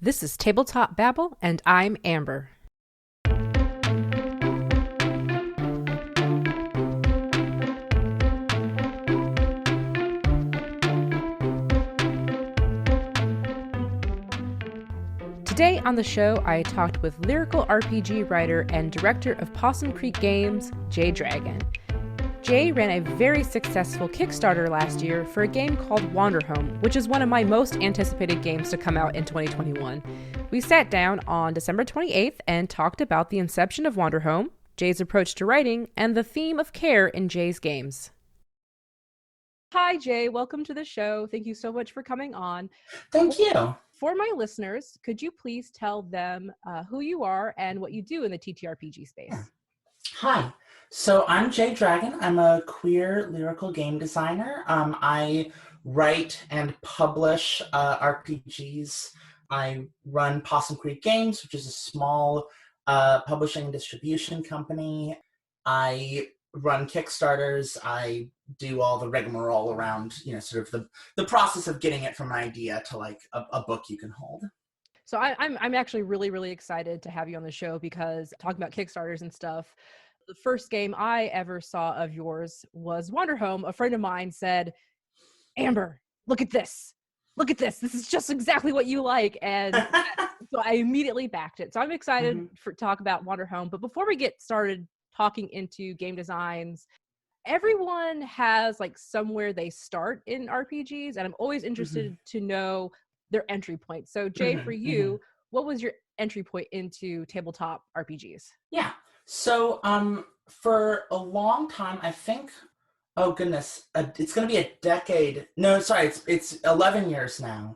This is Tabletop Babble, and I'm Amber. Today on the show, I talked with lyrical RPG writer and director of Possum Creek Games, Jay Dragon. Jay ran a very successful Kickstarter last year for a game called Wanderhome, which is one of my most anticipated games to come out in 2021. We sat down on December 28th and talked about the inception of Wanderhome, Jay's approach to writing, and the theme of care in Jay's games. Hi, Jay. Welcome to the show. Thank you so much for coming on. Thank you. For my listeners, could you please tell them who you are and what you do in the TTRPG space? Hi. So I'm Jay Dragon. I'm a queer lyrical game designer. I write and publish RPGs. I run Possum Creek Games, which is a small publishing and distribution company. I run Kickstarters. I do all the rigmarole around, sort of the process of getting it from an idea to like a book you can hold. So I'm actually really, really excited to have you on the show because talking about Kickstarters and stuff, the first game I ever saw of yours was Wanderhome. A friend of mine said, Amber, look at this. Look at this. This is just exactly what you like. And so I immediately backed it. So I'm excited to talk about Wanderhome. But before we get started talking into game designs, everyone has like somewhere they start in RPGs. And I'm always interested to know their entry point. So Jay, for you, what was your entry point into tabletop RPGs? Yeah. So for a long time, I think, oh goodness, it's going to be a decade. No, sorry, it's 11 years now.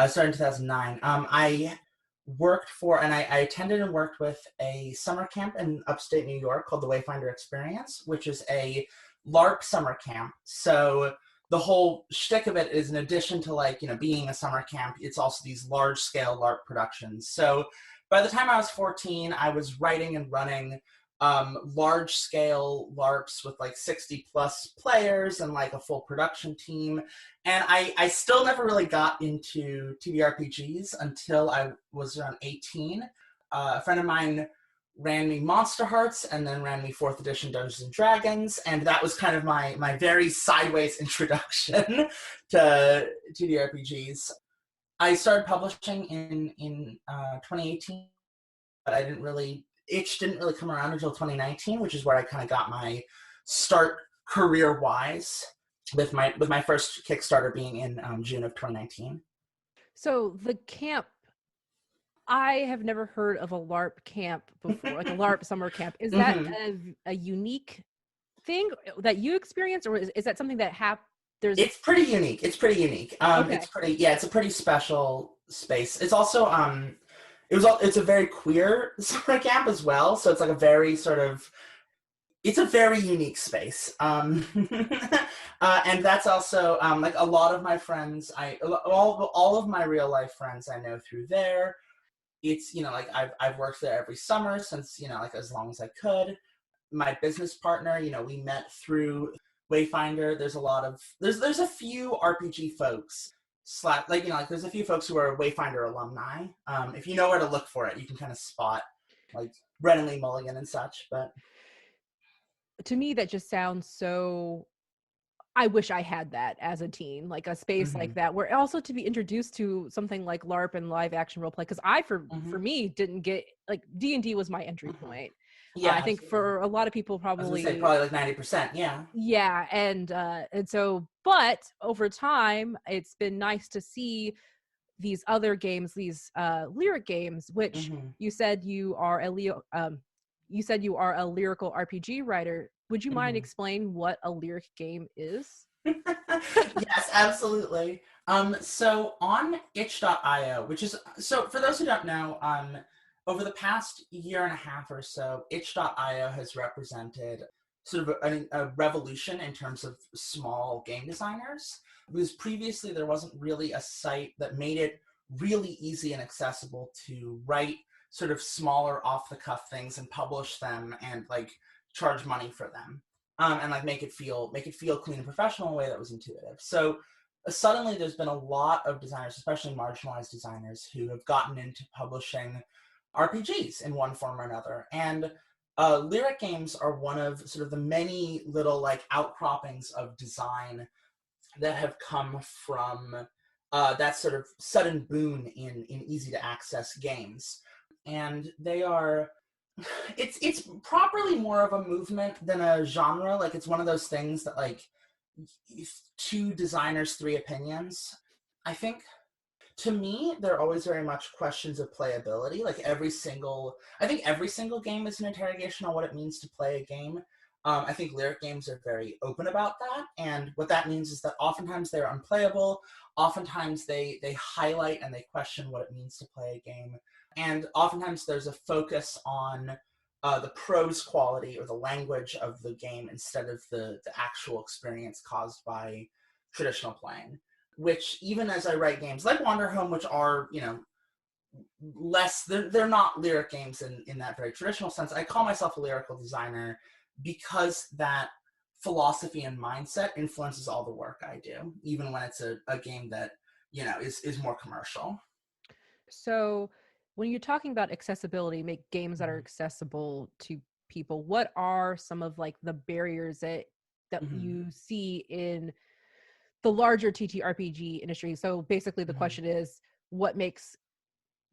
Started in 2009. I worked for, and I attended and worked with a summer camp in upstate New York called the Wayfinder Experience, which is a LARP summer camp. So the whole shtick of it is, in addition to being a summer camp, it's also these large scale LARP productions. So by the time I was 14, I was writing and running large scale LARPs with like 60 plus players and like a full production team. And I still never really got into TTRPGs until I was around 18. A friend of mine ran me Monster Hearts and then ran me 4th edition Dungeons and Dragons, and that was kind of my very sideways introduction to TTRPGs. I started publishing in 2018, but itch didn't really come around until 2019, which is where I kind of got my start career-wise, with my first Kickstarter being in June of 2019. So the camp, I have never heard of a LARP camp before, like a LARP summer camp. Is that a unique thing that you experience, or is that something that It's pretty unique. Okay. It's a pretty special space. It's also it's a very queer summer camp as well, so it's like a very it's a very unique space. And that's also like a lot of my friends, all of my real life friends I know through there. It's, I've worked there every summer since, as long as I could. My business partner, we met through Wayfinder. There's a few RPG folks, there's a few folks who are Wayfinder alumni. If you know where to look for it, you can kind of spot like Brennan Lee Mulligan and such. But to me, that just sounds so. I wish I had that as a teen, like a space like that, where also to be introduced to something like LARP and live action role play. Because for me, didn't get like D&D was my entry point. Yeah, I think for a lot of people, probably like 90%. Yeah. Yeah, and so, but over time, it's been nice to see these other games, these lyric games, which you said you are a lyrical RPG writer. Would you mind explain what a lyric game is? Yes, absolutely. So on itch.io, which is, so for those who don't know, over the past year and a half or so, itch.io has represented sort of a revolution in terms of small game designers, because previously there wasn't really a site that made it really easy and accessible to write sort of smaller off-the-cuff things and publish them and like charge money for them, and like make it feel clean and professional in a way that was intuitive. So suddenly there's been a lot of designers, especially marginalized designers, who have gotten into publishing RPGs in one form or another. And lyric games are one of sort of the many little like outcroppings of design that have come from that sort of sudden boom in easy to access games. And they are, it's properly more of a movement than a genre. Like, it's one of those things that, like, two designers, three opinions. I think, to me, they're always very much questions of playability. Like, I think every single game is an interrogation on what it means to play a game. I think lyric games are very open about that, and what that means is that oftentimes they're unplayable, oftentimes they highlight and they question what it means to play a game, and oftentimes there's a focus on the prose quality or the language of the game instead of the actual experience caused by traditional playing. Which, even as I write games like Wanderhome, which are, they're not lyric games in that very traditional sense, I call myself a lyrical designer because that philosophy and mindset influences all the work I do, even when it's a game that, is more commercial. So when you're talking about accessibility, make games that are accessible to people, what are some of like the barriers that you see in the larger TTRPG industry? So basically the question is, what makes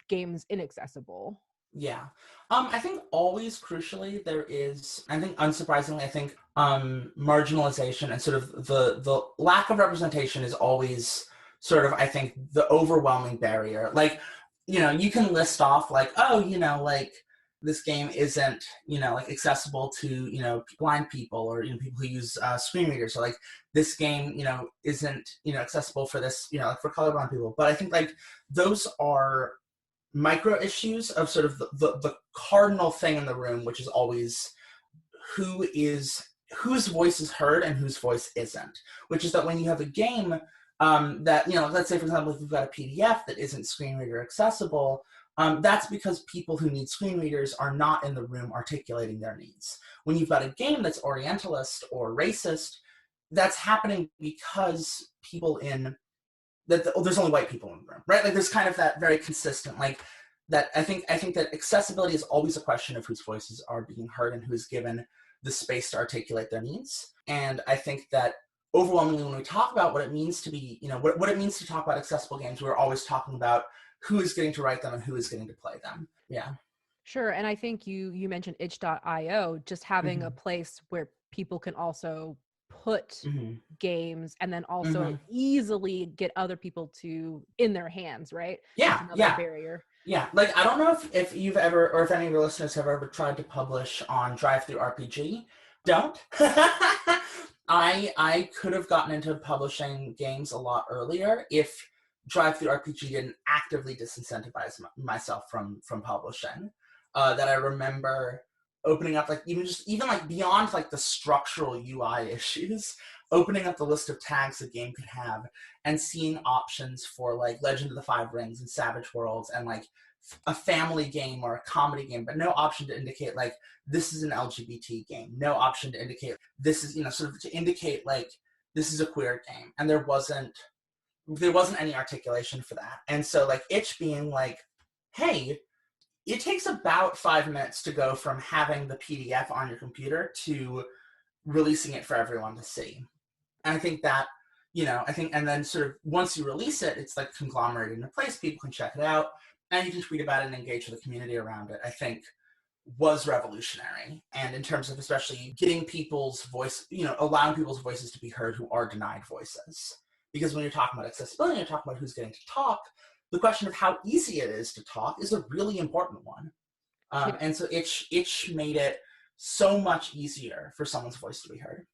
games inaccessible? Yeah. I think always crucially there is, I think unsurprisingly, I think marginalization and sort of the lack of representation is always sort of, I think, the overwhelming barrier. Like, you can list off like, oh, like this game isn't, like accessible to, blind people or, people who use screen readers, or like this game, isn't, accessible for this, like for colorblind people. But I think like those are micro issues of sort of the cardinal thing in the room, which is always whose voice is heard and whose voice isn't. Which is that when you have a game that, let's say, for example, if you've got a PDF that isn't screen reader accessible, that's because people who need screen readers are not in the room articulating their needs. When you've got a game that's orientalist or racist, that's happening because there's only white people in the room, right? Like, there's kind of that very consistent, like, that I think that accessibility is always a question of whose voices are being heard and who's given the space to articulate their needs. And I think that overwhelmingly, when we talk about what it means to be, what it means to talk about accessible games, we're always talking about who is getting to write them and who is getting to play them. Yeah. Sure. And I think you mentioned itch.io, just having a place where people can also put games and then also easily get other people to in their hands, right? Yeah. That's another barrier. Yeah. Like, I don't know if you've ever, or if any of your listeners have ever tried to publish on Drive-Thru RPG. Don't. I could have gotten into publishing games a lot earlier if Drive-Thru RPG didn't actively disincentivize myself from publishing. That I remember opening up, like, even like beyond like the structural UI issues, opening up the list of tags a game could have and seeing options for like Legend of the Five Rings and Savage Worlds and like a family game or a comedy game, but no option to indicate like this is an LGBT game, no option to indicate this is, sort of to indicate like this is a queer game. And there wasn't any articulation for that. And so like itch being like, hey, it takes about 5 minutes to go from having the PDF on your computer to releasing it for everyone to see. And I think that, and then sort of once you release it, it's like conglomerated in a place, people can check it out, and you can tweet about it and engage with the community around it, I think was revolutionary. And in terms of especially getting people's voice, allowing people's voices to be heard who are denied voices. Because when you're talking about accessibility, you're talking about who's getting to talk, the question of how easy it is to talk is a really important one. And so itch made it so much easier for someone's voice to be heard.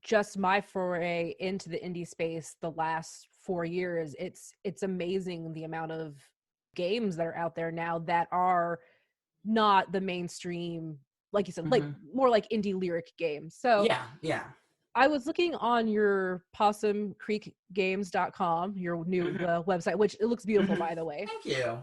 Just my foray into the indie space the last 4 years, it's amazing the amount of games that are out there now that are not the mainstream, like you said, like more like indie lyric games. So yeah. I was looking on your possumcreekgames.com, your new website, which it looks beautiful, by the way. Thank you.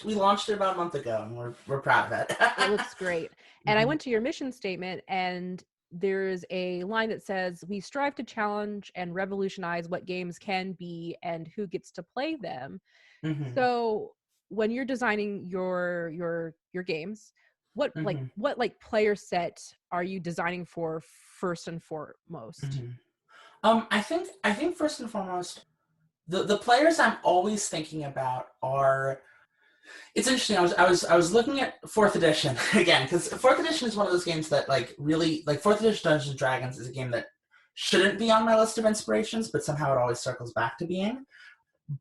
We launched it about a month ago, and we're proud of it. It looks great. And I went to your mission statement, and there's a line that says, "We strive to challenge and revolutionize what games can be and who gets to play them." Mm-hmm. So when you're designing your games, what Mm-hmm. player set are you designing for first and foremost? Mm-hmm. I think first and foremost, the players I'm always thinking about are. It's interesting. I was looking at fourth edition again, because fourth edition is one of those games that like really like fourth edition Dungeons and Dragons is a game that shouldn't be on my list of inspirations, but somehow it always circles back to being.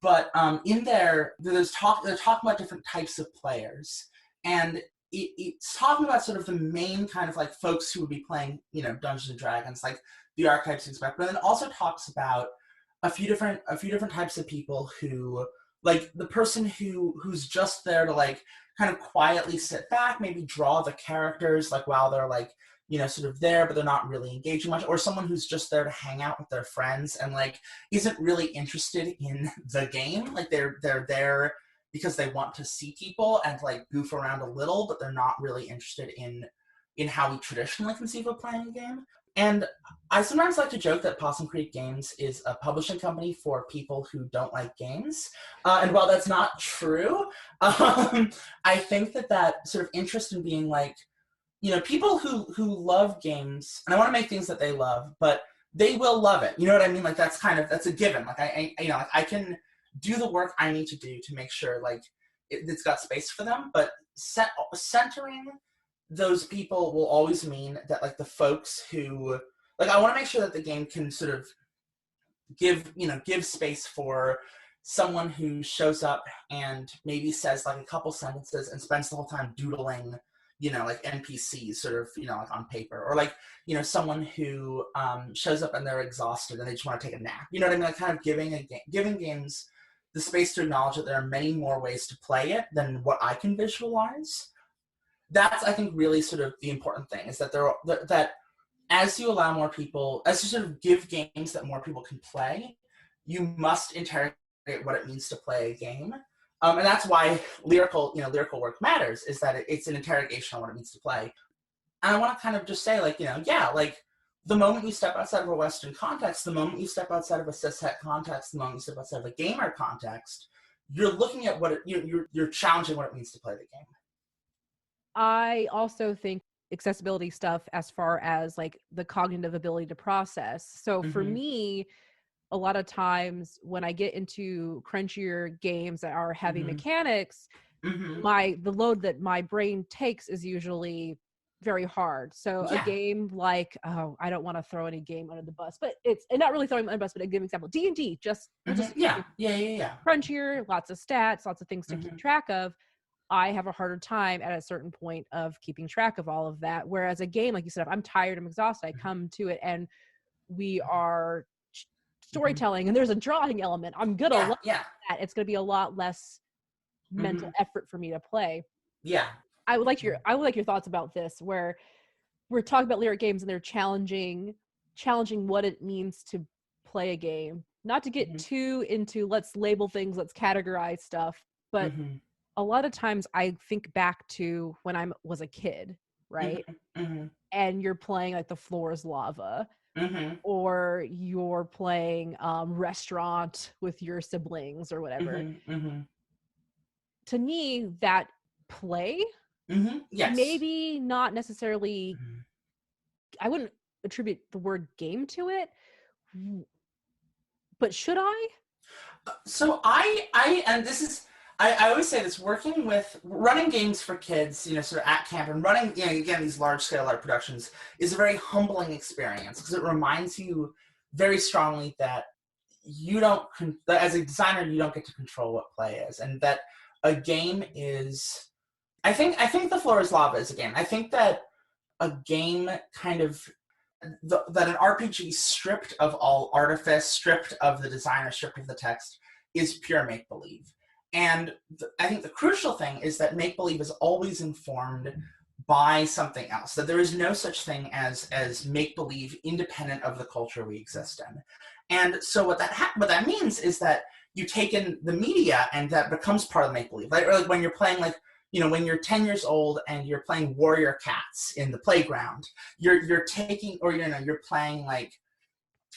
But in there, they're talking about different types of players, and it's talking about sort of the main kind of like folks who would be playing, Dungeons and Dragons, like the archetypes you expect. But then it also talks about a few different types of people who like the person who's just there to like kind of quietly sit back, maybe draw the characters like while they're like sort of there, but they're not really engaging much, or someone who's just there to hang out with their friends and like isn't really interested in the game. Like they're there because they want to see people and like goof around a little, but they're not really interested in how we traditionally conceive of playing a game. And I sometimes like to joke that Possum Creek Games is a publishing company for people who don't like games. And while that's not true, I think that sort of interest in being like, people who love games, and I want to make things that they love, but they will love it. You know what I mean? Like that's a given. Like like I can do the work I need to do to make sure like it's got space for them, but centering those people will always mean that like the folks who like I want to make sure that the game can sort of give space for someone who shows up and maybe says like a couple sentences and spends the whole time doodling like NPCs sort of like on paper, or like someone who shows up and they're exhausted and they just want to take a nap, you know what I mean, like kind of giving games the space to acknowledge that there are many more ways to play it than what I can visualize. That's, I think, really sort of the important thing, is that that as you allow more people, as you sort of give games that more people can play, you must interrogate what it means to play a game. And that's why lyrical work matters, is that it's an interrogation on what it means to play. And I want to kind of just say, like, like the moment you step outside of a Western context, the moment you step outside of a cishet context, the moment you step outside of a gamer context, you're looking at you're challenging what it means to play the game. I also think accessibility stuff as far as like the cognitive ability to process. So for me, a lot of times when I get into crunchier games that are heavy mechanics, the load that my brain takes is usually very hard. So a game like, I don't want to throw any game under the bus, but it's, and not really throwing under the bus, but a good example, D&D, crunchier, lots of stats, lots of things to keep track of. I have a harder time at a certain point of keeping track of all of that. Whereas a game, like you said, if I'm tired, I'm exhausted, I come to it and we are storytelling and there's a drawing element. I'm going to love that. It's going to be a lot less mental effort for me to play. Yeah. I would like your thoughts about this, where we're talking about lyric games and they're challenging what it means to play a game. Not to get too into let's label things, let's categorize stuff, but a lot of times I think back to when I was a kid, right? And you're playing like The Floor is Lava, or you're playing Restaurant with your siblings or whatever. To me, that play, yes, maybe not necessarily, I wouldn't attribute the word game to it, but should I? So and this is, I always say this, running games for kids, sort of at camp, and running, again, these large-scale art productions is a very humbling experience, because it reminds you very strongly that that as a designer, you don't get to control what play is, and that a game is, I think The Floor is Lava is a game. I think that a game kind of, that an RPG stripped of all artifice, stripped of the designer, stripped of the text, is pure make-believe. And I think the crucial thing is that make-believe is always informed by something else, that there is no such thing as make-believe independent of the culture we exist in. And so what that means is that you take in the media and that becomes part of the make-believe. Like when you're playing like when you're 10 years old and you're playing warrior cats in the playground, you're taking, or you're playing like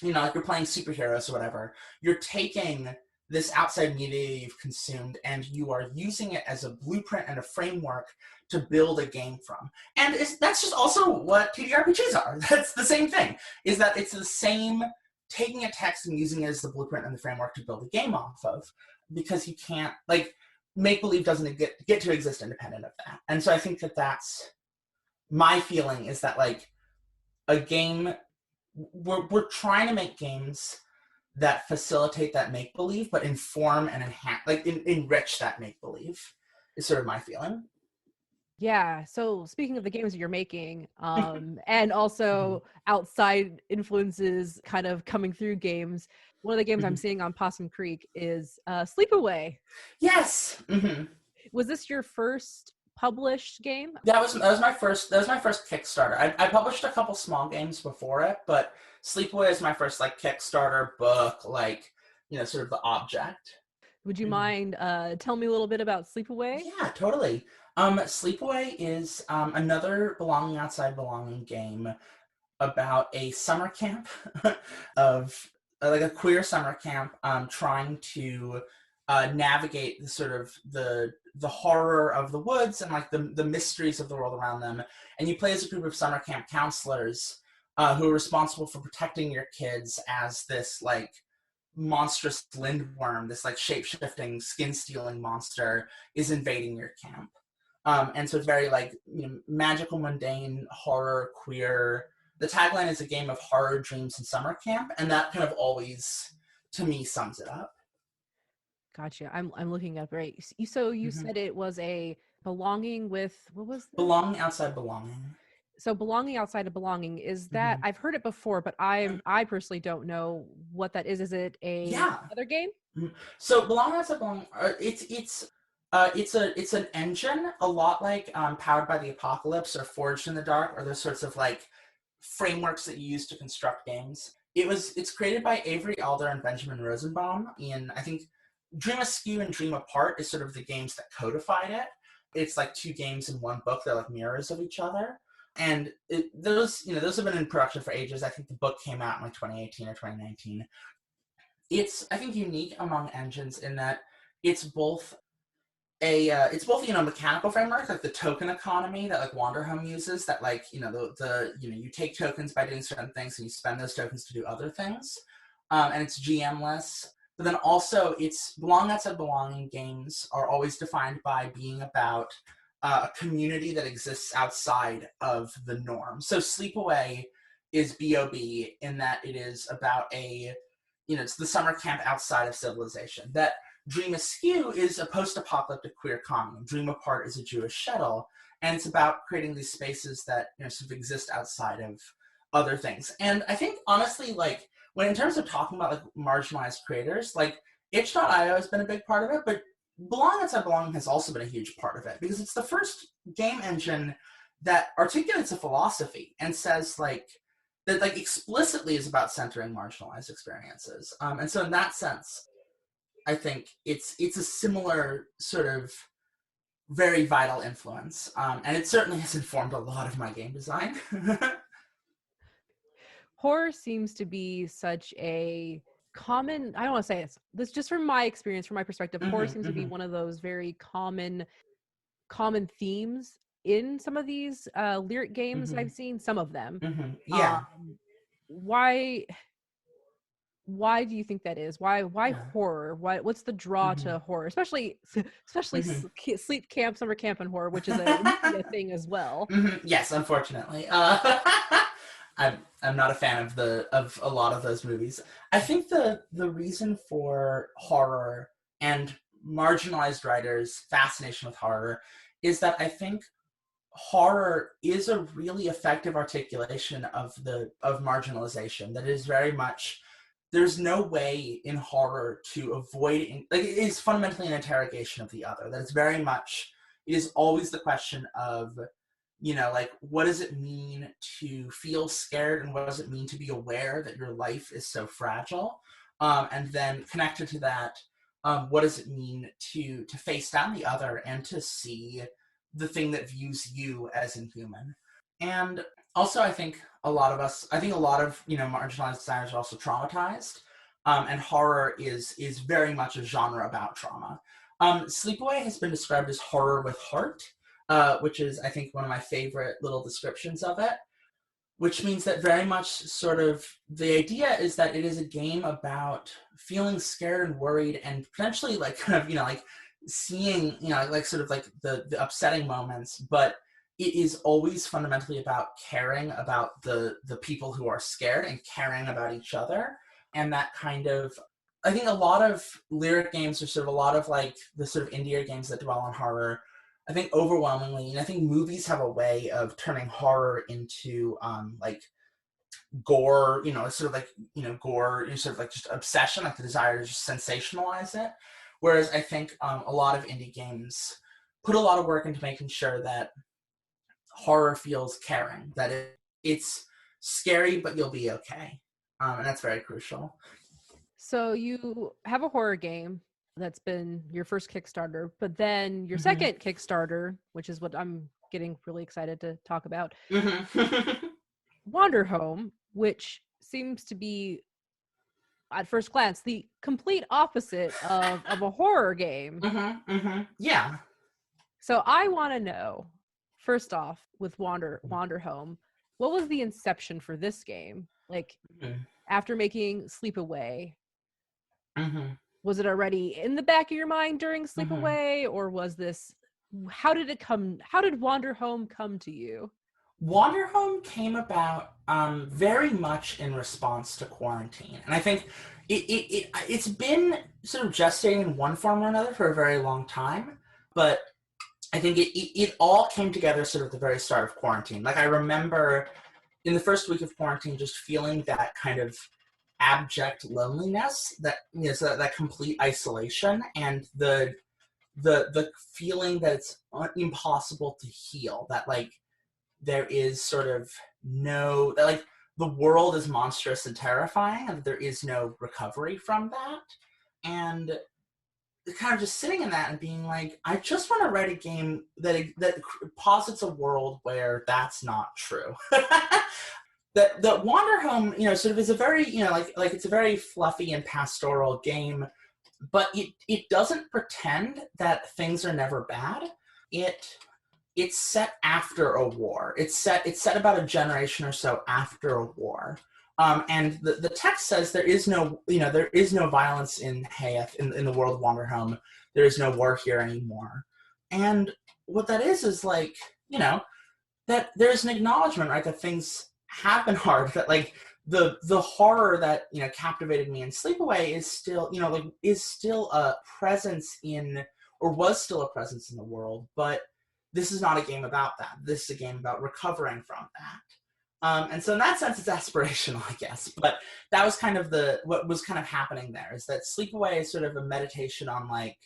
you're playing superheroes or whatever. You're taking this outside media you've consumed and you are using it as a blueprint and a framework to build a game from. And that's just also what TTRPGs are. That's the same thing, is that it's the same, taking a text and using it as the blueprint and the framework to build a game off of, because you can't, like, make-believe doesn't get to exist independent of that. And so I think that's my feeling, is that, like, a game, we're trying to make games that facilitate that make-believe, but inform and enhance, like, enrich that make-believe, is sort of my feeling. Yeah. So speaking of the games that you're making, and also outside influences kind of coming through games, one of the games I'm seeing on Possum Creek is Sleepaway. Yes. Was this your first published game? That was my first Kickstarter. I published a couple small games before it, but Sleepaway is my first, like, Kickstarter book, like, sort of the object. Would you mind tell me a little bit about Sleepaway? Yeah, totally. Sleepaway is another Belonging Outside Belonging game about a summer camp of like a queer summer camp trying to navigate the sort of the horror of the woods and, like, the mysteries of the world around them. And you play as a group of summer camp counselors who are responsible for protecting your kids as this, like, monstrous lindworm, this, like, shape-shifting, skin-stealing monster is invading your camp. And so it's very, like, magical, mundane, horror, queer. The tagline is a game of horror, dreams, and summer camp, and that kind of always, to me, sums it up. Gotcha. I'm looking up, right. So you said it was a belonging with, what was that? Belonging Outside Belonging. So Belonging Outside of Belonging, is that, I've heard it before, but I personally don't know what that is. Is it another game? So Belonging Outside Belonging, it's an engine, a lot like Powered by the Apocalypse or Forged in the Dark, or those sorts of, like, frameworks that you use to construct games. It's created by Avery Alder and Benjamin Rosenbaum in, I think, Dream Askew and Dream Apart is sort of the games that codified it. It's like two games in one book. They're like mirrors of each other. And those have been in production for ages. I think the book came out in, like, 2018 or 2019. It's, I think, unique among engines in that it's both a mechanical framework, like the token economy that, like, Wanderhome uses, that, like, you take tokens by doing certain things and you spend those tokens to do other things. And it's GM-less. But then also, it's Belonging Outside Belonging games are always defined by being about a community that exists outside of the norm. So Sleepaway is B.O.B. in that it is about it's the summer camp outside of civilization. That Dream Askew is a post-apocalyptic queer commune. Dream Apart is a Jewish shtetl, and it's about creating these spaces that sort of exist outside of other things. And I think, honestly, like, when in terms of talking about, like, marginalized creators, like, itch.io has been a big part of it, but Belonging Outside Belonging has also been a huge part of it, because it's the first game engine that articulates a philosophy and says, like, that, like, explicitly is about centering marginalized experiences. And so in that sense, I think it's a similar sort of very vital influence. And it certainly has informed a lot of my game design. Horror seems to be such a common, I don't want to say this just from my experience, from my perspective, horror seems to be one of those very common themes in some of these lyric games I've seen, some of them. Yeah. Why do you think that is? Why horror? What's the draw to horror, especially sleep camp, summer camp, and horror, which is a thing as well? Yes, unfortunately. I'm not a fan of a lot of those movies. I think the reason for horror and marginalized writers' fascination with horror is that I think horror is a really effective articulation of marginalization. That is very much, there's no way in horror to avoid, like, it is fundamentally an interrogation of the other. That it's very much, it is always the question of, like, what does it mean to feel scared, and what does it mean to be aware that your life is so fragile? And then connected to that, what does it mean to face down the other and to see the thing that views you as inhuman. And also, I think a lot of marginalized designers are also traumatized, and horror is very much a genre about trauma. Sleepaway has been described as horror with heart, which is, I think, one of my favorite little descriptions of it, which means that very much sort of the idea is that it is a game about feeling scared and worried and potentially like kind of, like seeing, like sort of like the upsetting moments, but it is always fundamentally about caring about the people who are scared and caring about each other. And that kind of, I think a lot of lyric games are sort of a lot of like the sort of indie games that dwell on horror. I think overwhelmingly, and I think movies have a way of turning horror into like gore, sort of like, gore, sort of like just obsession, like the desire to just sensationalize it. Whereas I think a lot of indie games put a lot of work into making sure that horror feels caring, that it's scary, but you'll be okay. And that's very crucial. So you have a horror game that's been your first Kickstarter, but then your second Kickstarter, which is what I'm getting really excited to talk about, Wanderhome, which seems to be, at first glance, the complete opposite of a horror game. Yeah. So I want to know, first off, with Wanderhome, what was the inception for this game? Like, after making Sleepaway, was it already in the back of your mind during Sleepaway, or was this, how did Wanderhome come to you? Wanderhome came about very much in response to quarantine. And I think it's been sort of gestating in one form or another for a very long time, but I think it all came together sort of at the very start of quarantine. Like, I remember in the first week of quarantine just feeling that kind of abject loneliness, that so that complete isolation, and the feeling that it's impossible to heal, that like there is sort of no, that like the world is monstrous and terrifying, and there is no recovery from that. And kind of just sitting in that and being like, I just want to write a game that posits a world where that's not true. that Wanderhome, sort of is a very, like it's a very fluffy and pastoral game, but it doesn't pretend that things are never bad. It's set after a war. It's set about a generation or so after a war. And the text says there is no violence in Hayeth, in the world of Wanderhome. There is no war here anymore. And what that is like, that there's an acknowledgement, right, that things have been hard, that like the horror that, captivated me in Sleepaway is still, is still a presence in, or was still a presence in the world, but this is not a game about that. This is a game about recovering from that. And so in that sense, it's aspirational, I guess. But that was kind of what was kind of happening there, is that Sleepaway is sort of a meditation on like,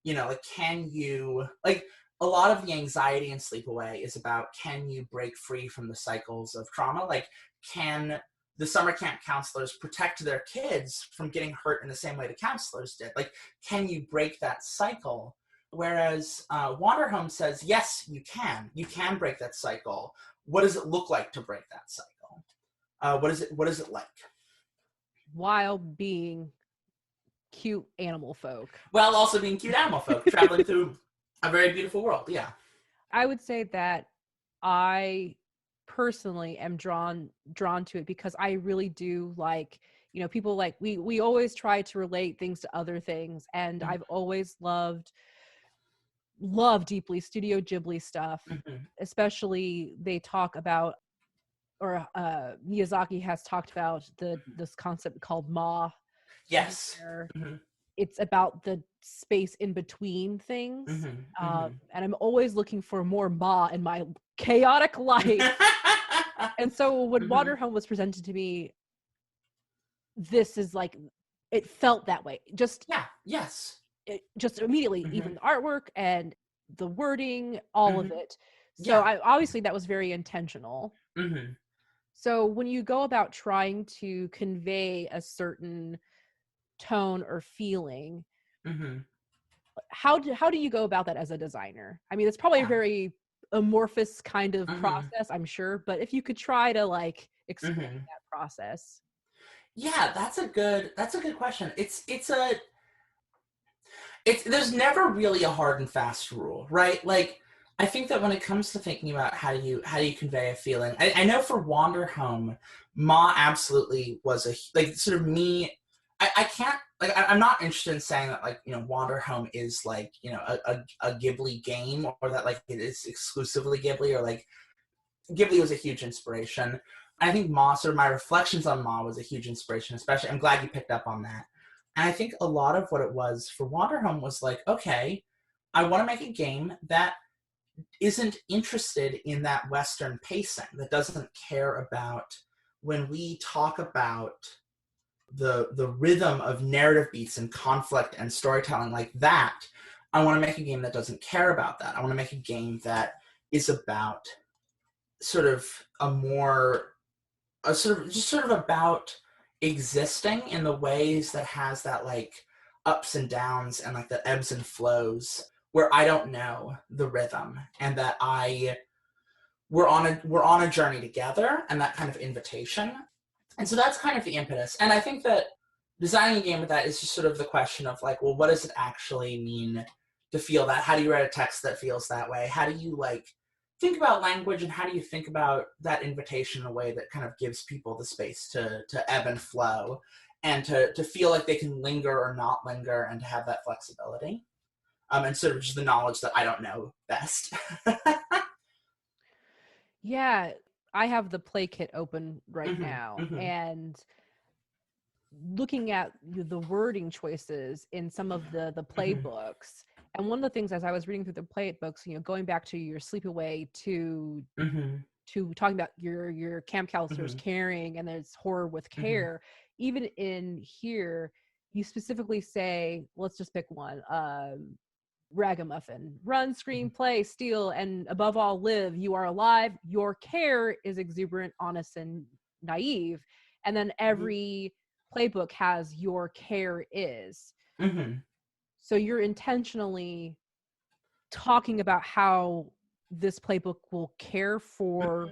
like, can you, like, a lot of the anxiety in Sleepaway is about, can you break free from the cycles of trauma? Like, can the summer camp counselors protect their kids from getting hurt in the same way the counselors did? Like, can you break that cycle? Whereas Wanderhome says, yes, you can. You can break that cycle. What does it look like to break that cycle? What is it like? While being cute animal folk. While also being cute animal folk, traveling through a very beautiful world, yeah. I would say that I personally am drawn to it because I really do like, people like, we always try to relate things to other things, and I've always loved deeply Studio Ghibli stuff. Especially they talk about, or Miyazaki has talked about this concept called Ma. Yes. It's about the space in between things. And I'm always looking for more Ma in my chaotic life. And so when Wanderhome was presented to me, this is like, it felt that way. Just just immediately, even the artwork and the wording, all of it. So obviously that was very intentional. So when you go about trying to convey a certain tone or feeling, How do you go about that as a designer? I mean, it's probably a Yeah. very amorphous kind of Mm-hmm. process, I'm sure, but if you could try to like explain Mm-hmm. that process. Yeah, that's a good question. It's there's never really a hard and fast rule, right? Like, I think that when it comes to thinking about how do you convey a feeling, I know for Wanderhome, Ma absolutely was a like sort of me. I can't like I'm not interested in saying that like Wanderhome is like a Ghibli game, or that like it is exclusively Ghibli, or like Ghibli was a huge inspiration. I think Ma, sort of my reflections on Ma was a huge inspiration, especially. I'm glad you picked up on that. And I think a lot of what it was for Wanderhome was like, okay, I want to make a game that isn't interested in that Western pacing, that doesn't care about when we talk about the rhythm of narrative beats and conflict and storytelling like that. I want to make a game that doesn't care about that. I want to make a game that is about sort of a sort of about existing in the ways that has that like ups and downs and like the ebbs and flows where I don't know the rhythm, and that we're on a journey together, and that kind of invitation. And so that's kind of the impetus. And I think that designing a game with that is just sort of the question of like, well, what does it actually mean to feel that? How do you write a text that feels that way? How do you like think about language, and how do you think about that invitation in a way that kind of gives people the space to ebb and flow, and to feel like they can linger or not linger, and to have that flexibility. And sort of just the knowledge that I don't know best. Yeah, I have the play kit open right Mm-hmm, now, mm-hmm, and looking at the wording choices in some of the mm-hmm, playbooks. And one of the things as I was reading through the playbooks, going back to your sleepaway mm-hmm, to talking about your camp counselors mm-hmm, caring, and there's horror with mm-hmm, care. Even in here, you specifically say, let's just pick one. Ragamuffin, run, scream, play, steal, and above all, live. You are alive. Your care is exuberant, honest, and naive. And then every playbook has your care is. mm-hmm, So you're intentionally talking about how this playbook will care for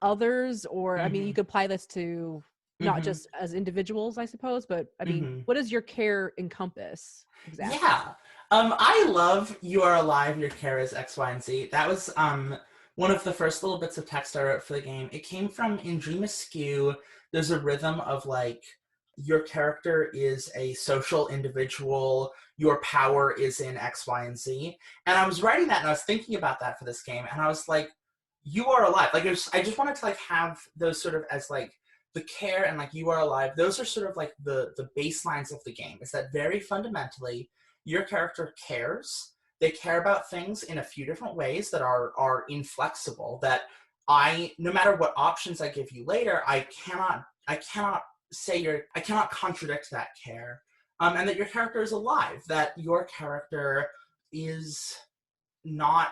others, or I mean, you mm-hmm, could apply this to not mm-hmm, just as individuals, I suppose, but I mean, mm-hmm. what does your care encompass exactly? Yeah. I love You Are Alive, Your Care is X, Y, and Z. That was one of the first little bits of text I wrote for the game. It came from in Dream Askew. There's a rhythm of like your character is a social individual, your power is in X, Y, and Z. And I was writing that and I was thinking about that for this game, and I was like, you are alive. Like I just wanted to like have those sort of as like the care and like you are alive. Those are sort of like the baselines of the game. Is that very fundamentally your character cares. They care about things in a few different ways that are inflexible. That no matter what options I give you later, I cannot contradict that care. And that your character is alive. That your character is not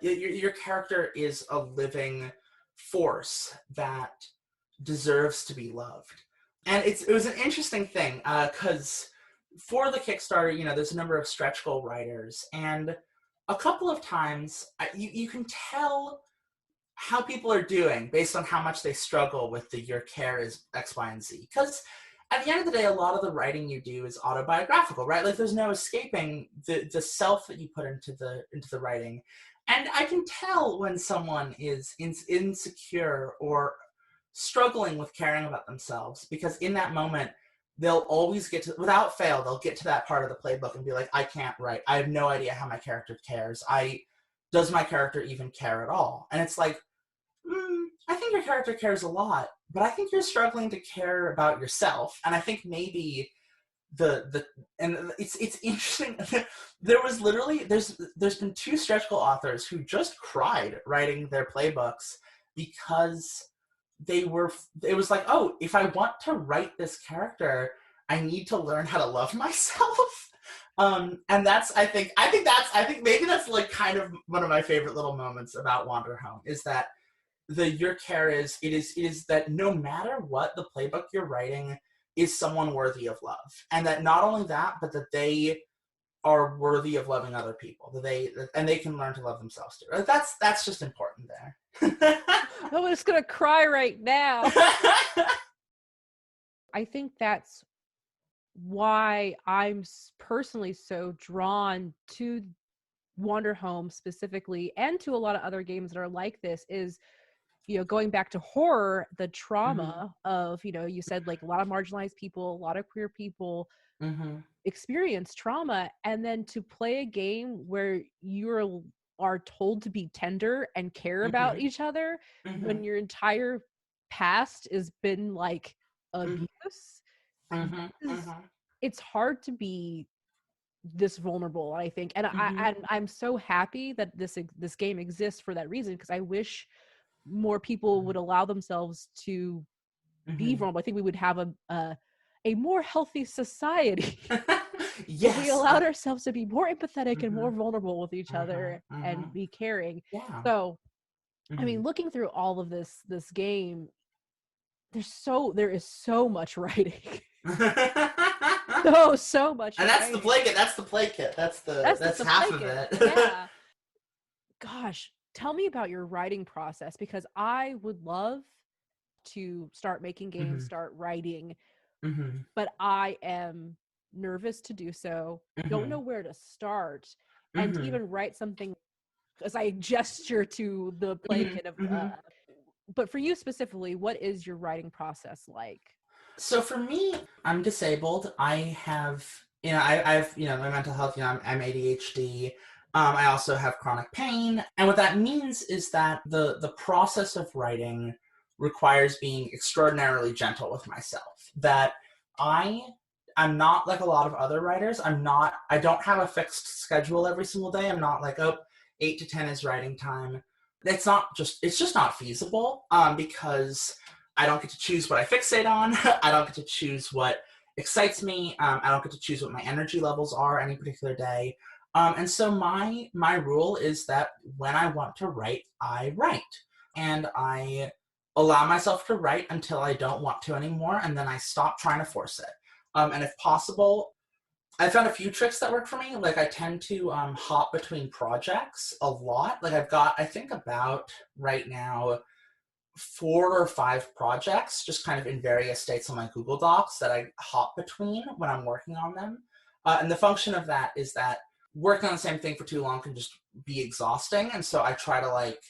your character is a living force that deserves to be loved. And it was an interesting thing because for the Kickstarter, there's a number of stretch goal writers, and a couple of times you can tell how people are doing based on how much they struggle with the your care is X, Y, and Z. Because at the end of the day, a lot of the writing you do is autobiographical, right? Like there's no escaping the self that you put into the writing. And I can tell when someone is insecure or struggling with caring about themselves, because in that moment, they'll always without fail, they'll get to that part of the playbook and be like, I can't write. I have no idea how my character cares. Does my character even care at all? And it's like, I think your character cares a lot, but I think you're struggling to care about yourself. And I think maybe and it's interesting. There's been two stretch goal authors who just cried writing their playbooks because it was like, oh, if I want to write this character, I need to learn how to love myself. And I think maybe that's like kind of one of my favorite little moments about Wanderhome is that your care is it is that no matter what the playbook you're writing is someone worthy of love, and that not only that, but that they are worthy of loving other people, and they can learn to love themselves too. That's just important there. I'm just gonna cry right now. I think that's why I'm personally so drawn to Wanderhome specifically, and to a lot of other games that are like this, is, you know, going back to horror, the trauma of, you know, you said like a lot of marginalized people, a lot of queer people experience trauma, and then to play a game where are told to be tender and care about each other when your entire past has been like abuse. It's hard to be this vulnerable, I think, and I'm so happy that this game exists for that reason, because I wish more people would allow themselves to be vulnerable. I think we would have a more healthy society. Yes, if we allowed ourselves to be more empathetic and more vulnerable with each other and be caring. Yeah. So I mean, looking through all of this game, there is so much writing. so much and that's writing. That's the play kit. That's half of it. Yeah. Gosh, tell me about your writing process, because I would love to start making games, start writing, but I am nervous to do so, don't know where to start, and to even write something as I gesture to the play kit of but for you specifically, what is your writing process like? So for me, I'm disabled. I have, I've, my mental health, I'm ADHD. I also have chronic pain. And what that means is that the process of writing requires being extraordinarily gentle with myself. That I'm not like a lot of other writers. I don't have a fixed schedule every single day. I'm not like, 8 to 10 is writing time. It's just not feasible, because I don't get to choose what I fixate on. I don't get to choose what excites me. I don't get to choose what my energy levels are any particular day. And so my rule is that when I want to write, I write. And I allow myself to write until I don't want to anymore, and then I stop trying to force it. And if possible, I found a few tricks that work for me. Like, I tend to hop between projects a lot. Like, I've got, I think, about right now 4 or 5 projects just kind of in various states on my Google Docs that I hop between when I'm working on them. And the function of that is that working on the same thing for too long can just be exhausting. And so I try to, like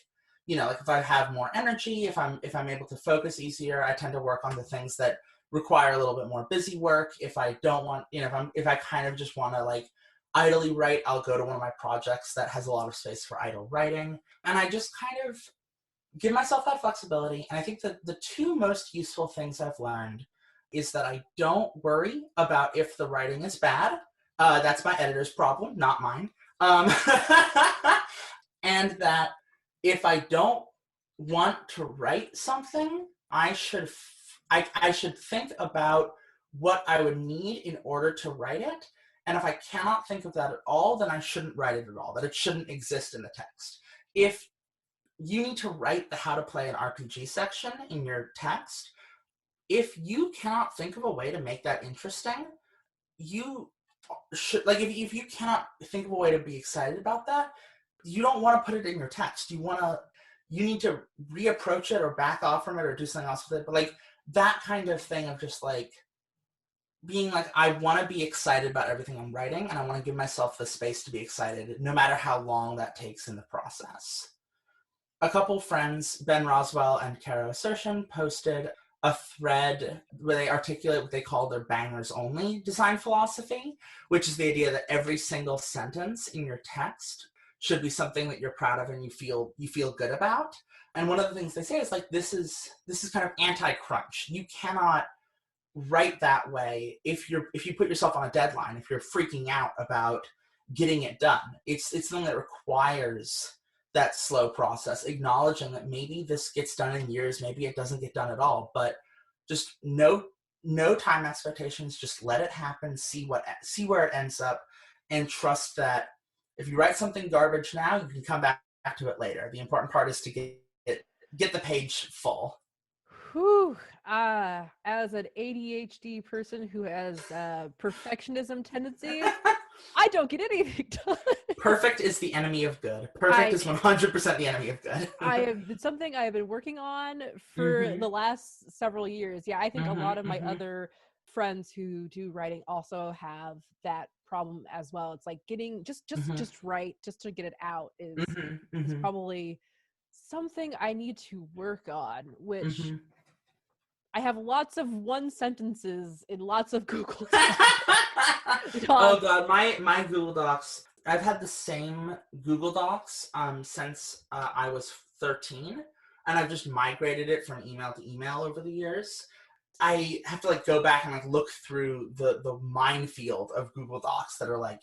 if I have more energy, if I'm able to focus easier, I tend to work on the things that require a little bit more busy work. If I don't want, if I kind of just want to like idly write, I'll go to one of my projects that has a lot of space for idle writing. And I just kind of give myself that flexibility. And I think that the 2 most useful things I've learned is that I don't worry about if the writing is bad. That's my editor's problem, not mine. And that if I don't want to write something, I should think about what I would need in order to write it. And if I cannot think of that at all, then I shouldn't write it at all, that it shouldn't exist in the text. If you need to write the how to play an RPG section in your text, if you cannot think of a way to make that interesting, you should, like, if you cannot think of a way to be excited about that, you don't want to put it in your text. You need to reapproach it or back off from it or do something else with it. But like that kind of thing of just like being like, I want to be excited about everything I'm writing, and I want to give myself the space to be excited, no matter how long that takes in the process. A couple friends, Ben Roswell and Caro Assertion, posted a thread where they articulate what they call their bangers only design philosophy, which is the idea that every single sentence in your text should be something that you're proud of and you feel good about. And one of the things they say is like, this is kind of anti-crunch. You cannot write that way if you put yourself on a deadline, if you're freaking out about getting it done. It's something that requires that slow process, acknowledging that maybe this gets done in years, maybe it doesn't get done at all, but just no time expectations, just let it happen, see where it ends up, and trust that if you write something garbage now, you can come back to it later. The important part is to get the page full. Whew. As an ADHD person who has perfectionism tendencies, I don't get anything done. Perfect is the enemy of good. Perfect is 100% the enemy of good. It's something I have been working on for Mm-hmm. the last several years. Yeah, I think a Mm-hmm. lot of my Mm-hmm. other friends who do writing also have that problem as well. It's like getting just right, just to get it out is Mm-hmm. Mm-hmm. probably something I need to work on, which Mm-hmm. I have lots of one sentences in lots of Google Oh Docs. god, my Google Docs. I've had the same Google Docs since I was 13, and I've just migrated it from email to email over the years. I have to like go back and like look through the minefield of Google Docs that are like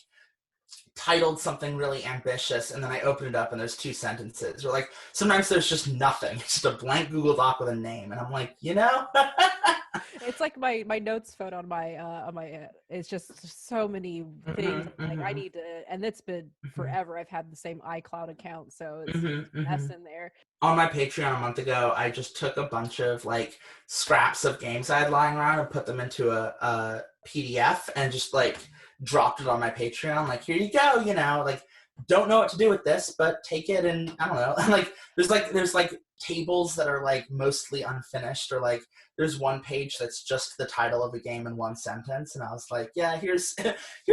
titled something really ambitious, and then I open it up and there's 2 sentences, or like sometimes there's just nothing. It's just a blank Google Doc with a name, and I'm like, It's like my notes phone on my it's just so many things. Like I need to, and it's been forever. I've had the same iCloud account, so it's a mess in there. On my Patreon a month ago, I just took a bunch of like scraps of games I had lying around and put them into a PDF and just like dropped it on my Patreon. Like, here you go, like don't know what to do with this, but take it, and I don't know. like there's tables that are like mostly unfinished, or like there's one page that's just the title of a game in one sentence, and I was like, yeah, here's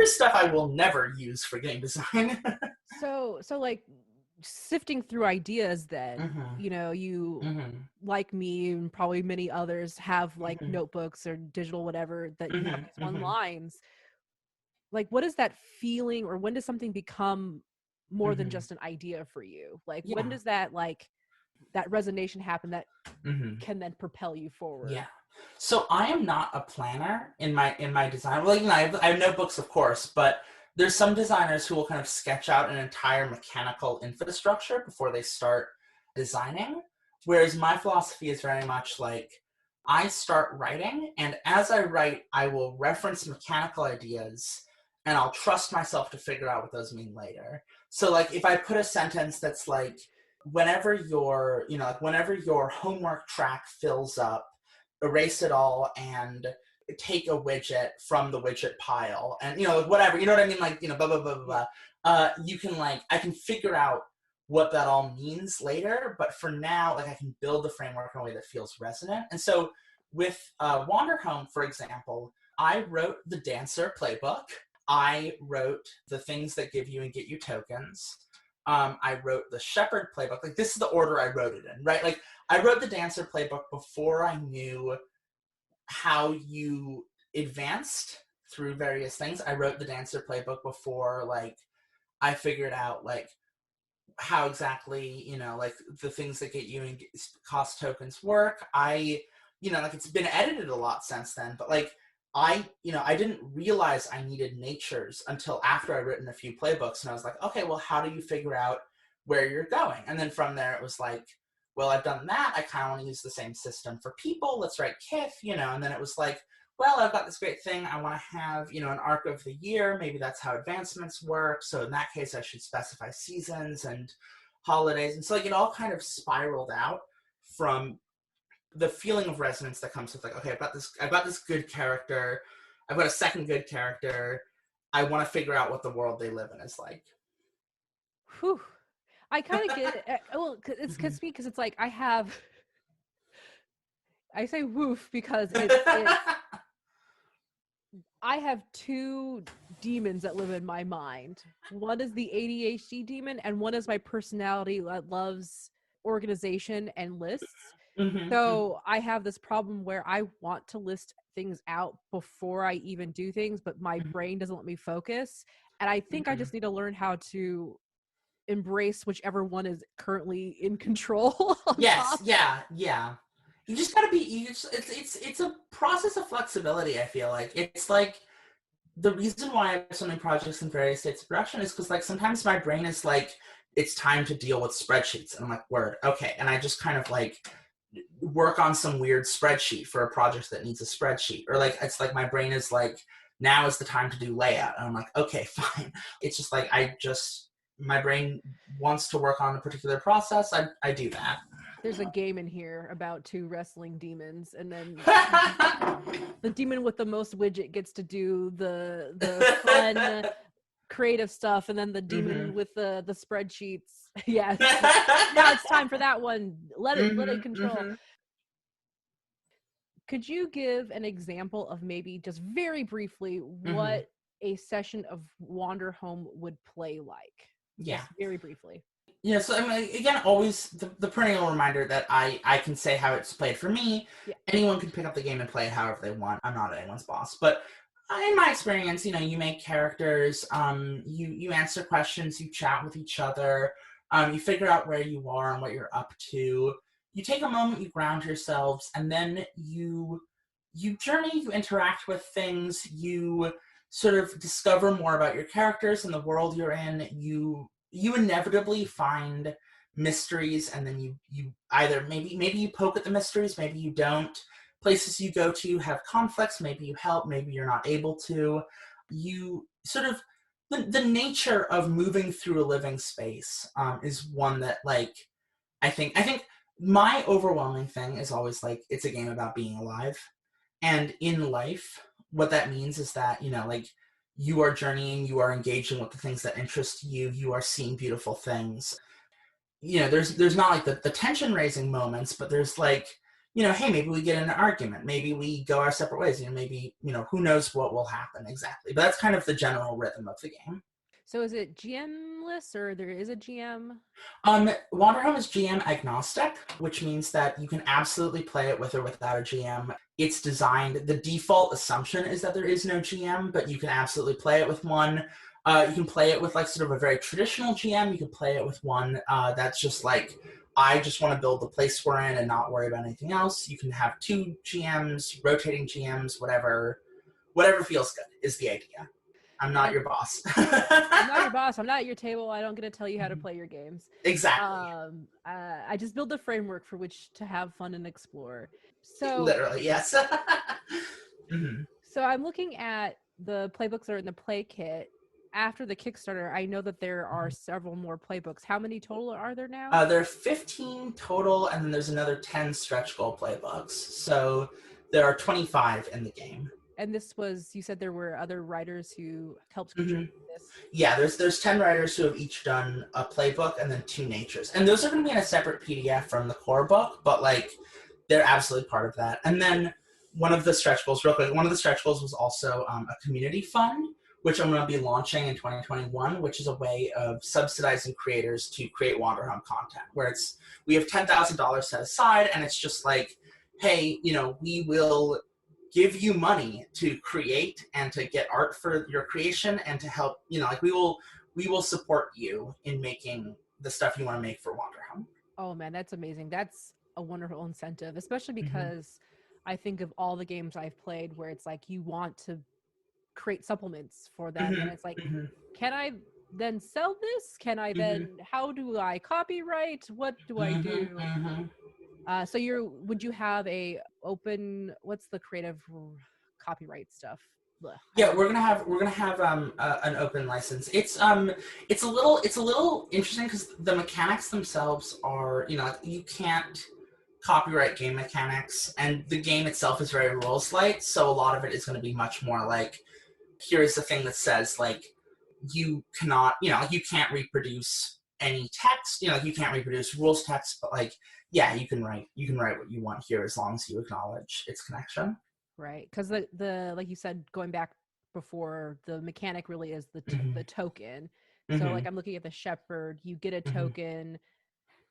stuff I will never use for game design. So like sifting through ideas then, you like me and probably many others have like notebooks or digital whatever that you have these one lines. Like what is that feeling, or when does something become more than just an idea for you? Like when does that that resonation happen that can then propel you forward? Yeah. So I am not a planner in my design. Well, I have notebooks, of course, but there's some designers who will kind of sketch out an entire mechanical infrastructure before they start designing. Whereas my philosophy is very much like I start writing, and as I write, I will reference mechanical ideas, and I'll trust myself to figure out what those mean later. So like if I put a sentence that's like, whenever your homework track fills up, erase it all and take a widget from the widget pile, and whatever, you know what I mean, like blah blah blah blah blah. You can like, I can figure out what that all means later, but for now, like I can build the framework in a way that feels resonant. And so with Wanderhome, for example, I wrote the dancer playbook. I wrote the things that give you and get you tokens. I wrote the shepherd playbook. Like this is the order I wrote it in, right? Like I wrote the dancer playbook before I knew how you advanced through various things. I wrote the dancer playbook before like I figured out like how exactly, like the things that get you and cost tokens work. I, like it's been edited a lot since then, but like I didn't realize I needed natures until after I'd written a few playbooks, and I was like, okay, well, how do you figure out where you're going? And then from there, it was like, well, I've done that. I kind of want to use the same system for people. Let's write KIF, and then it was like, well, I've got this great thing. I want to have, an arc of the year. Maybe that's how advancements work. So in that case, I should specify seasons and holidays. And so like it all kind of spiraled out from the feeling of resonance that comes with like, okay, I've got this good character. I've got a second good character. I want to figure out what the world they live in is like. Whew. I kind of get it. Well, it's because it's like I say woof because I have 2 demons that live in my mind. One is the ADHD demon, and one is my personality that loves organization and lists. So I have this problem where I want to list things out before I even do things, but my brain doesn't let me focus. And I think I just need to learn how to embrace whichever one is currently in control. Yes, yeah. You just gotta be. It's a process of flexibility. I feel like it's like the reason why I have so many projects in various states of production is because like sometimes my brain is like, it's time to deal with spreadsheets, and I'm like, word, okay, and I just kind of like work on some weird spreadsheet for a project that needs a spreadsheet, or like it's like my brain is like, now is the time to do layout, and I'm like, okay, fine. It's just like my brain wants to work on a particular process. I do that. There's a game in here about 2 wrestling demons, and then the demon with the most widget gets to do the fun creative stuff, and then the demon with the spreadsheets. Yes. Mm-hmm. Now it's time for that one. Let it control. Mm-hmm. Could you give an example of maybe just very briefly Mm-hmm. what a session of Wanderhome would play like? Yeah. Just very briefly. Yeah, so I mean, again, always the perennial reminder that I can say how it's played for me. Yeah. Anyone can pick up the game and play it however they want. I'm not anyone's boss. But in my experience, you make characters, you answer questions, you chat with each other, you figure out where you are and what you're up to. You take a moment, you ground yourselves, and then you journey, you interact with things, you sort of discover more about your characters and the world you're in. You inevitably find mysteries, and then you either maybe you poke at the mysteries, maybe you don't. Places you go to have conflicts, maybe you help, maybe you're not able to. You sort of the nature of moving through a living space is one that, like, I think my overwhelming thing is always like, it's a game about being alive. And in life, what that means is that, like, you are journeying, you are engaging with the things that interest you, you are seeing beautiful things. There's not like the tension raising moments, but there's like, hey, maybe we get in an argument, maybe we go our separate ways, maybe, who knows what will happen exactly. But that's kind of the general rhythm of the game. So is it GM-less, or there is a GM? Wanderhome is GM agnostic, which means that you can absolutely play it with or without a GM. It's designed, the default assumption is that there is no GM, but you can absolutely play it with one. You can play it with like sort of a very traditional GM. You can play it with one that's just like, I just want to build the place we're in and not worry about anything else. You can have 2 GMs, rotating GMs, whatever feels good is the idea. I'm not your boss. I'm not your boss. I'm not at your table. I don't get to tell you how to play your games. Exactly. I just build the framework for which to have fun and explore. So literally, yes. Mm-hmm. So I'm looking at the playbooks that are in the play kit. After the Kickstarter, I know that there are several more playbooks. How many total are there now? There are 15 total, and then there's another 10 stretch goal playbooks. So there are 25 in the game. And this was, you said there were other writers who helped contribute to this? Yeah, there's 10 writers who have each done a playbook and then 2 natures. And those are going to be in a separate PDF from the core book, but like, they're absolutely part of that. And then one of the stretch goals was also a community fund, which I'm going to be launching in 2021, which is a way of subsidizing creators to create Wanderhome content, where we have $10,000 set aside, and it's just like, hey, we will give you money to create and to get art for your creation and to help, like we will support you in making the stuff you want to make for Wanderhome. Oh man, that's amazing. That's a wonderful incentive, especially because I think of all the games I've played where it's like you want to create supplements for them, and it's like, can I then sell this? Can I then, how do I copyright? What do I do? So would you have a open, what's the creative copyright stuff? Yeah, we're gonna have an open license. It's a little interesting because the mechanics themselves are, you can't copyright game mechanics, and the game itself is very rules light, so a lot of it is going to be much more like, here's the thing that says like, you cannot, you can't reproduce any text, you can't reproduce rules text, but like, yeah, you can write what you want here as long as you acknowledge its connection. Right, because the like you said, going back before, the mechanic really is the token. So like, I'm looking at the shepherd, you get a token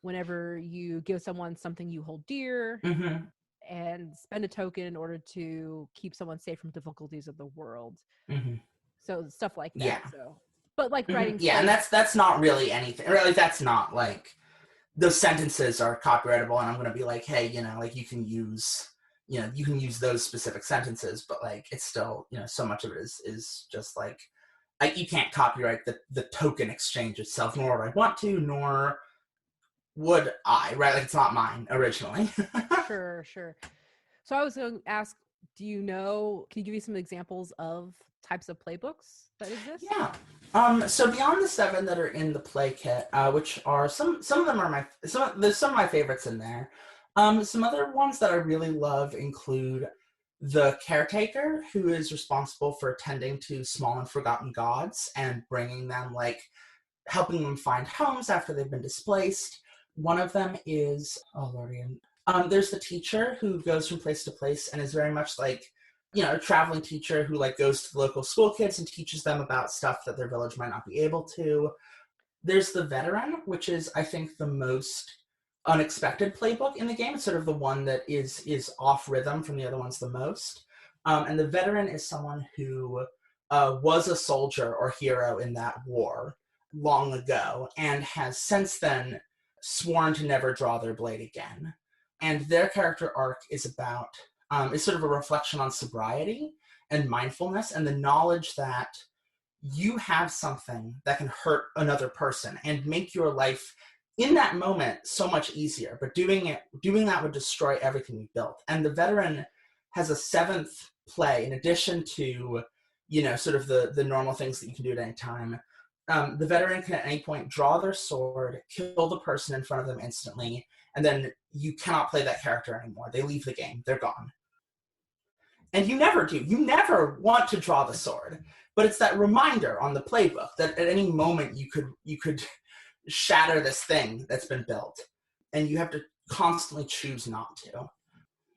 whenever you give someone something you hold dear, and spend a token in order to keep someone safe from difficulties of the world. So stuff like that. Yeah. So, but like writing, yeah, and that's not really anything. Really, that's not like, those sentences are copyrightable, and I'm going to be like, hey, like you can use those specific sentences, but like, it's still, so much of it is just like you can't copyright the token exchange itself, nor would I want to, nor would I, right? Like, it's not mine originally. Sure. So I was going to ask, can you give me some examples of types of playbooks that exist? Yeah. So beyond the 7 that are in the play kit, which are some of them there's some of my favorites in there. Some other ones that I really love include the caretaker who is responsible for tending to small and forgotten gods and bringing them, like, helping them find homes after they've been displaced. One of them is, oh lordy, there's the teacher who goes from place to place and is very much like, a traveling teacher who, like, goes to the local school kids and teaches them about stuff that their village might not be able to. There's the veteran, which is, I think, the most unexpected playbook in the game. It's sort of the one that is off rhythm from the other ones the most. And the veteran is someone who was a soldier or hero in that war long ago and has since then sworn to never draw their blade again. And their character arc is about, is sort of a reflection on sobriety and mindfulness and the knowledge that you have something that can hurt another person and make your life in that moment so much easier, but doing that would destroy everything you built. And the veteran has a seventh play in addition to, sort of the normal things that you can do at any time. The veteran can at any point draw their sword, kill the person in front of them instantly, and then you cannot play that character anymore. They leave the game. They're gone. And you never do. You never want to draw the sword. But it's that reminder on the playbook that at any moment you could shatter this thing that's been built, and you have to constantly choose not to.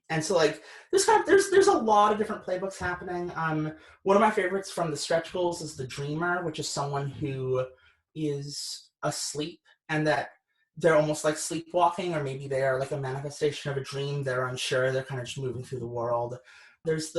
And so, like, there's a lot of different playbooks happening. One of my favorites from the stretch goals is the dreamer, which is someone who is asleep and that they're almost like sleepwalking, or maybe they are like a manifestation of a dream. They're unsure. They're kind of just moving through the world. There's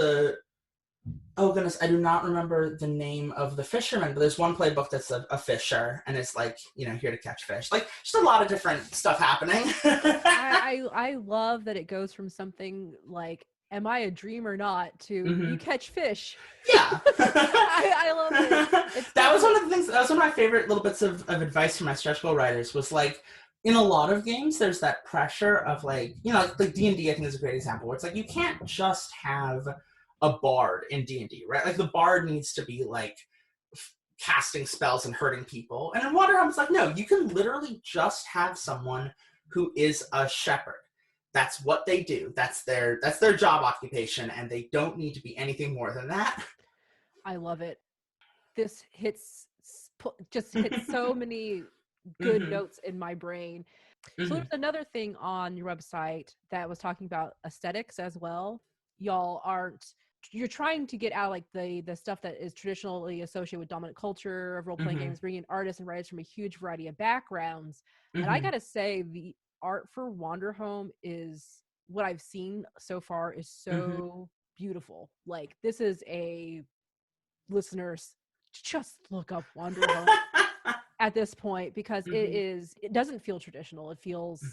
oh goodness, I do not remember the name of the fisherman, but there's one playbook that's a fisher, and it's like, here to catch fish. Like, just a lot of different stuff happening. I love that it goes from something like, am I a dream or not, to you catch fish. Yeah. I love it. That was one of the things, that was one of my favorite little bits of advice from my stretch goal writers was, like, in a lot of games, there's that pressure of, like, like D&D, I think, is a great example, where it's like, you can't just have a bard in D&D, right? Like, the bard needs to be, like, casting spells and hurting people. And in Wanderhome, it's like, no, you can literally just have someone who is a shepherd. That's what they do. That's their job occupation, and they don't need to be anything more than that. I love it. This just hits so many good notes in my brain. So there's another thing on your website that was talking about aesthetics as well. You're trying to get out, like, the stuff that is traditionally associated with dominant culture of role-playing games, bringing in artists and writers from a huge variety of backgrounds. And I gotta say, the art for Wanderhome is, what I've seen so far, is so beautiful. Like, this is listeners, just look up Wanderhome at this point, because it doesn't feel traditional. It feels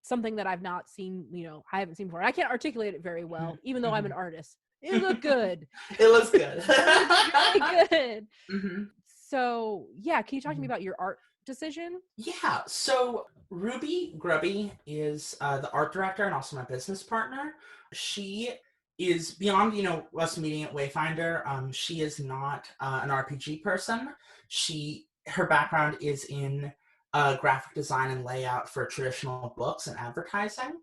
something that I've not seen, I haven't seen before. I can't articulate it very well, even though I'm an artist. It looked good. It looks good. It looks really good. So, yeah, can you talk to me about your art decision? Yeah, so Ruby Grubby is the art director and also my business partner. She is, beyond, us meeting at Wayfinder, she is not an RPG person. Her background is in graphic design and layout for traditional books and advertising,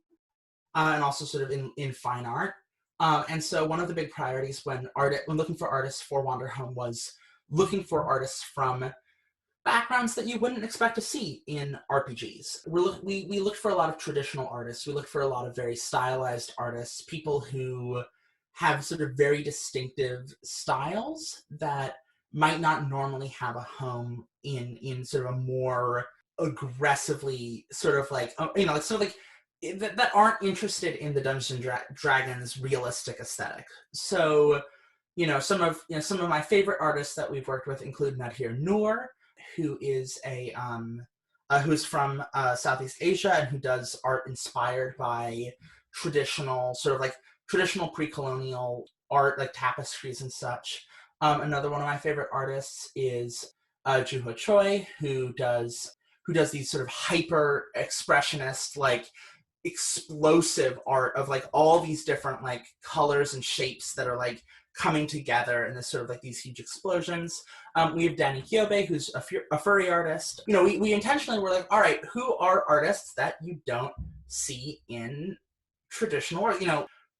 and also sort of in fine art. And so one of the big priorities when looking for artists for Wanderhome was looking for artists from backgrounds that you wouldn't expect to see in RPGs. We looked for a lot of traditional artists. We looked for a lot of very stylized artists, people who have sort of very distinctive styles that might not normally have a home in sort of a more aggressively sort of like, that aren't interested in the Dungeons and Dragons realistic aesthetic. So, some of my favorite artists that we've worked with include Nadir Noor, who is who's from Southeast Asia and who does art inspired by traditional pre-colonial art, like tapestries and such. Another one of my favorite artists is Juho Choi, who does these sort of hyper expressionist, like explosive art of like all these different like colors and shapes that are like coming together in this sort of like these huge explosions. We have Danny Kyobe, who's a furry artist. We intentionally were like, all right, who are artists that you don't see in traditional art?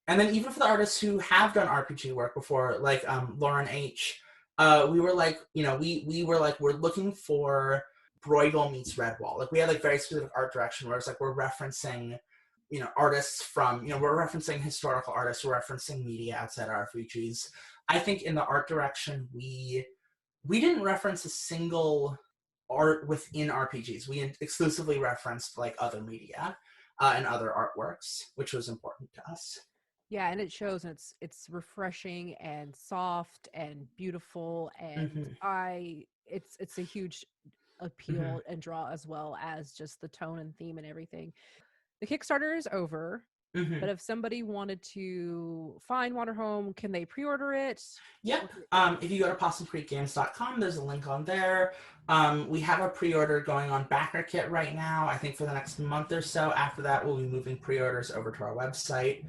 And then even for the artists who have done RPG work before, like Lauren H., we were like, we were like, we're looking for Bruegel meets Redwall. Like we had like very specific art direction where it's like we're referencing, artists from, we're referencing historical artists, we're referencing media outside RPGs. I think in the art direction, we didn't reference a single art within RPGs. We exclusively referenced like other media and other artworks, which was important to us. Yeah, and it shows, and it's refreshing and soft and beautiful, and it's a huge appeal and draw, as well as just the tone and theme and everything. The Kickstarter is over, but if somebody wanted to find Wanderhome, can they pre-order it? Yep. If you go to possumcreekgames.com, there's a link on there. We have a pre-order going on BackerKit right now. I think for the next month or so. After that, we'll be moving pre-orders over to our website.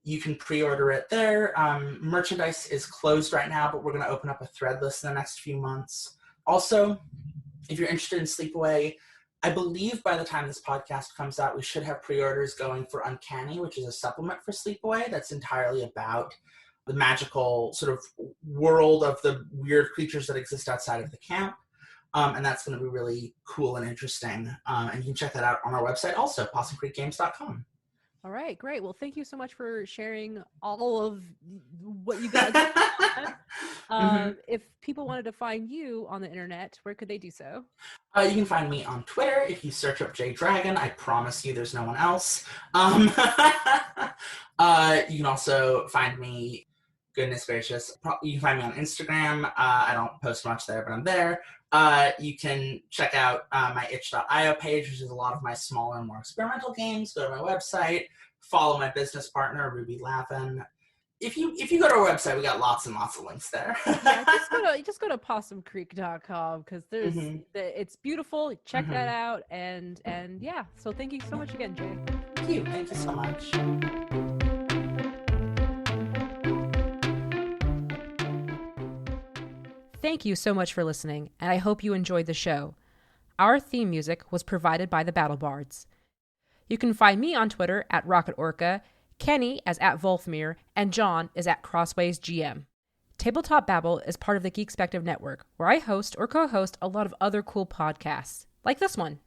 You can pre-order it there. Merchandise is closed right now, but we're going to open up a thread list in the next few months. Also, if you're interested in Sleepaway, I believe by the time this podcast comes out, we should have pre-orders going for Uncanny, which is a supplement for Sleepaway that's entirely about the magical sort of world of the weird creatures that exist outside of the camp. And that's going to be really cool and interesting. And you can check that out on our website also, possumcreekgames.com. All right, great. Well, thank you so much for sharing all of what you guys done. If people wanted to find you on the internet, where could they do so? You can find me on Twitter. If you search up J Dragon, I promise you there's no one else. You can also find me, goodness gracious, you can find me on Instagram. I don't post much there, but I'm there. You can check out my itch.io page, which is a lot of my smaller and more experimental games. Go to my website, follow my business partner, Ruby Lavin. If you go to our website, we got lots and lots of links there. Yeah, just go to possumcreek.com because there's it's beautiful. Check that out, and yeah. So thank you so much again, Jay. Thank you so much. Thank you so much for listening, and I hope you enjoyed the show. Our theme music was provided by the Battle Bards. You can find me on Twitter at Rocket Orca, Kenny as at Volfmir, and John is at Crossways GM. Tabletop Babble is part of the Geekspective Network, where I host or co-host a lot of other cool podcasts, like this one.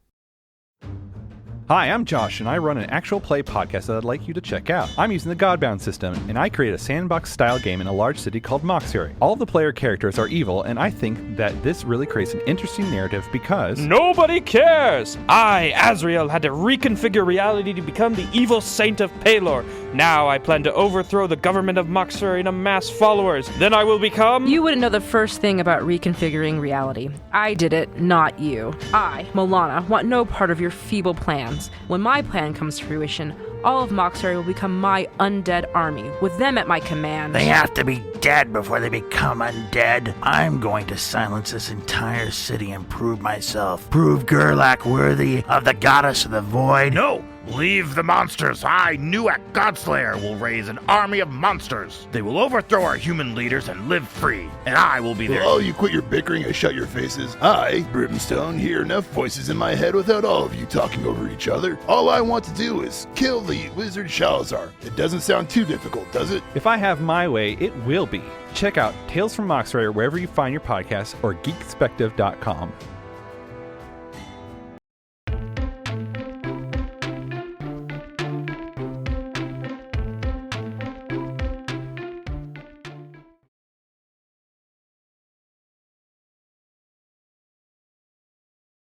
Hi, I'm Josh, and I run an actual play podcast that I'd like you to check out. I'm using the Godbound system, and I create a sandbox-style game in a large city called Moxbury. All of the player characters are evil, and I think that this really creates an interesting narrative because... Nobody cares! I, Azrael, had to reconfigure reality to become the evil saint of Palor. Now I plan to overthrow the government of Moxbury and amass followers. Then I will become... You wouldn't know the first thing about reconfiguring reality. I did it, not you. I, Milana, want no part of your feeble plans. When my plan comes to fruition, all of Moxbury will become my undead army, with them at my command. They have to be dead before they become undead. I'm going to silence this entire city and prove myself. Prove Gerlach worthy of the goddess of the void. No! Leave the monsters. I, Nuak Godslayer, will raise an army of monsters. They will overthrow our human leaders and live free. And I will be there. Will all you quit your bickering and shut your faces? I, Brimstone, hear enough voices in my head without all of you talking over each other. All I want to do is kill the wizard Shalazar. It doesn't sound too difficult, does it? If I have my way, it will be. Check out Tales from Moxbury wherever you find your podcasts or geekspective.com.